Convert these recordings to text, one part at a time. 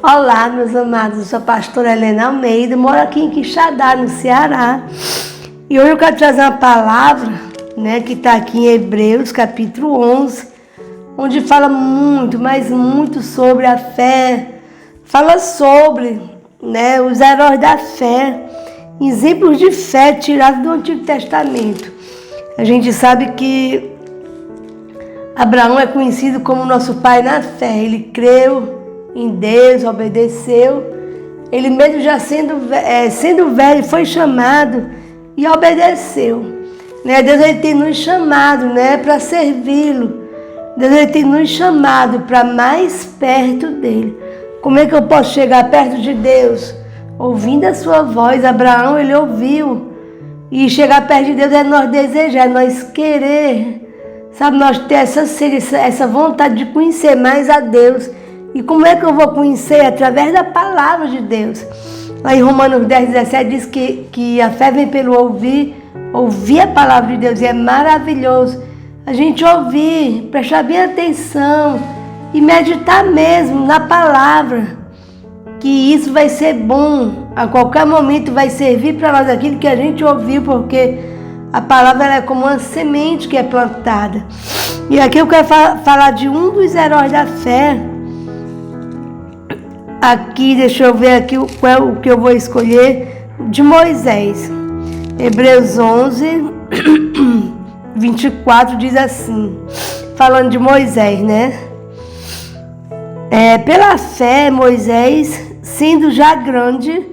Olá, meus amados, eu sou a pastora Helena Almeida, moro aqui em Quixadá, no Ceará. E hoje eu quero trazer uma palavra, que está aqui em Hebreus, capítulo 11, onde fala muito, mas muito sobre a fé. Fala sobre, os heróis da fé, exemplos de fé tirados do Antigo Testamento. A gente sabe que Abraão é conhecido como nosso pai na fé. Ele creu em Deus, obedeceu. Ele mesmo já sendo velho, foi chamado e obedeceu. Deus ele tem nos chamado para servi-lo. Deus ele tem nos chamado para mais perto dele. Como é que eu posso chegar perto de Deus? Ouvindo a sua voz. Abraão, ele ouviu. E chegar perto de Deus é nós desejar, é nós querer. Sabe, nós ter essa sede, essa vontade de conhecer mais a Deus. E como é que eu vou conhecer? Através da palavra de Deus. Lá em Romanos 10, 17 diz que a fé vem pelo ouvir a palavra de Deus. E é maravilhoso a gente ouvir, prestar bem atenção e meditar mesmo na palavra. Que isso vai ser bom, a qualquer momento vai servir para nós aquilo que a gente ouviu, porque a palavra ela é como uma semente que é plantada. E aqui eu quero falar de um dos heróis da fé. Aqui, deixa eu ver aqui qual é o que eu vou escolher, de Moisés. Hebreus 11, 24 diz assim, falando de Moisés, pela fé, Moisés, sendo já grande,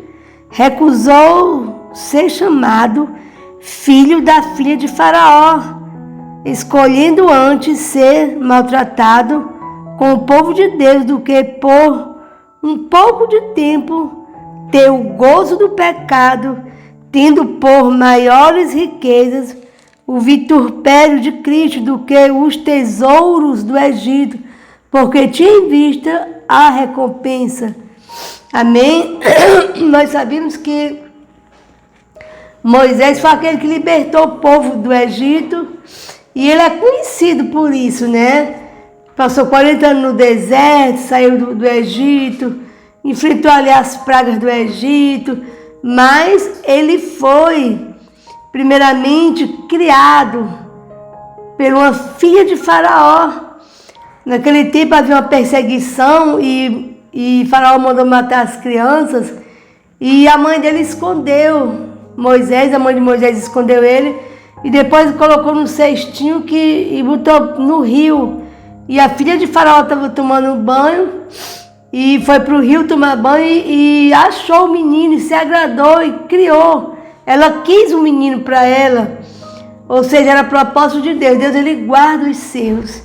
recusou ser chamado filho da filha de Faraó, escolhendo antes ser maltratado com o povo de Deus do que por um pouco de tempo ter o gozo do pecado, tendo por maiores riquezas o vitupério de Cristo do que os tesouros do Egito, porque tinha em vista a recompensa. Amém? Nós sabemos que Moisés foi aquele que libertou o povo do Egito e ele é conhecido por isso, Passou 40 anos no deserto, saiu do Egito, enfrentou ali as pragas do Egito, mas ele foi primeiramente criado por uma filha de Faraó. Naquele tempo havia uma perseguição e Faraó mandou matar as crianças e a mãe dele escondeu Moisés, a mãe de Moisés escondeu ele e depois colocou num cestinho e botou no rio. E a filha de Faraó estava tomando banho e foi para o rio tomar banho e achou o menino e se agradou e criou. Ela quis um menino para ela, ou seja, era propósito de Deus. Deus ele guarda os seus.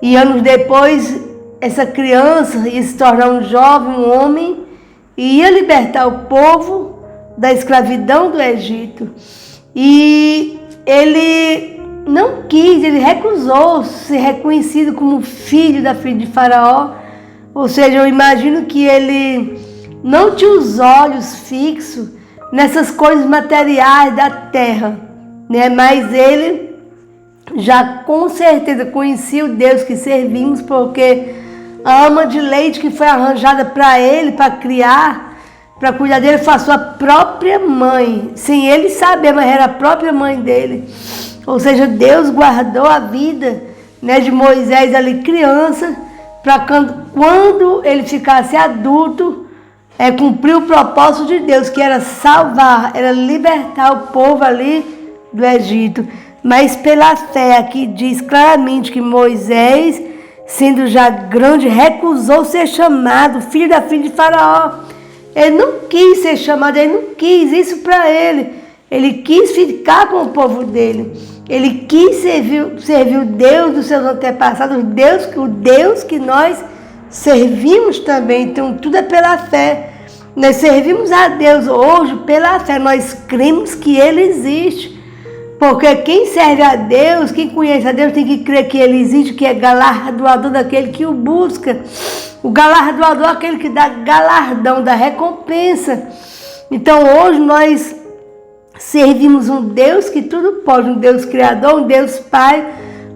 E anos depois, essa criança ia se tornar um jovem, um homem, e ia libertar o povo da escravidão do Egito. E ele não quis, ele recusou ser reconhecido como filho da filha de Faraó. Ou seja, eu imagino que ele não tinha os olhos fixos nessas coisas materiais da terra, Mas ele já com certeza conhecia o Deus que servimos, porque a ama de leite que foi arranjada para ele, para criar, para cuidar dele, foi a sua própria mãe, sem ele saber, mas era a própria mãe dele. Ou seja, Deus guardou a vida de Moisés ali criança, para quando ele ficasse adulto, cumprir o propósito de Deus, que era salvar, era libertar o povo ali do Egito. Mas pela fé, aqui diz claramente que Moisés, sendo já grande, recusou ser chamado filho da filha de Faraó. Ele não quis ser chamado, ele não quis isso para ele. Ele quis ficar com o povo dele. Ele quis servir o Deus dos seus antepassados, o Deus que nós servimos também. Então tudo é pela fé. Nós servimos a Deus hoje pela fé. Nós cremos que Ele existe. Porque quem serve a Deus, quem conhece a Deus, tem que crer que Ele existe, que é galardoador daquele que o busca. O galardoador é aquele que dá galardão, dá recompensa. Então hoje nós servimos um Deus que tudo pode, um Deus criador, um Deus Pai,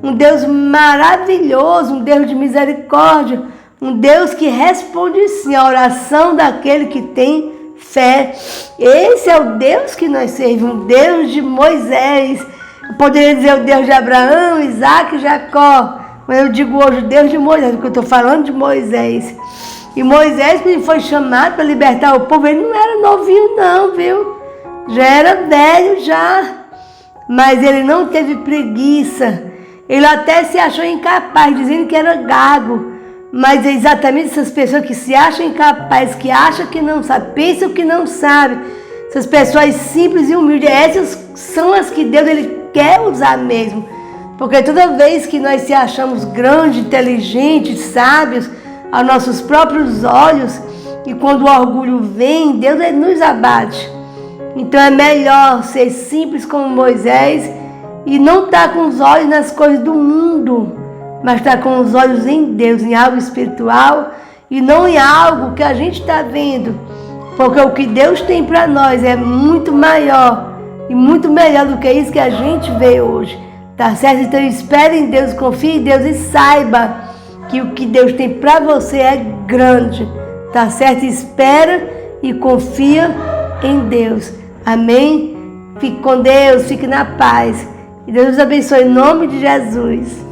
um Deus maravilhoso, um Deus de misericórdia, Um Deus que responde sim à oração daquele que tem fé. Esse é o Deus que nós servimos, um Deus de Moisés. Eu poderia dizer o Deus de Abraão, Isaac e Jacó, mas eu digo hoje o Deus de Moisés, porque eu estou falando de Moisés. E Moisés, quando ele foi chamado para libertar o povo, ele não era novinho não, viu? Já era velho já, mas ele não teve preguiça. Ele até se achou incapaz, dizendo que era gago. Mas é exatamente essas pessoas que se acham incapazes, que acham que não sabem, pensam que não sabem. Essas pessoas simples e humildes, essas são as que Deus ele quer usar mesmo. Porque toda vez que nós se achamos grandes, inteligentes, sábios, aos nossos próprios olhos, e quando o orgulho vem, Deus ele nos abate. Então é melhor ser simples como Moisés e não estar com os olhos nas coisas do mundo, mas estar com os olhos em Deus, em algo espiritual e não em algo que a gente está vendo. Porque o que Deus tem para nós é muito maior e muito melhor do que isso que a gente vê hoje. Tá certo? Então espere em Deus, confie em Deus e saiba que o que Deus tem para você é grande. Tá certo? Espera e confia em Deus. Amém? Fique com Deus, fique na paz. E Deus nos abençoe em nome de Jesus.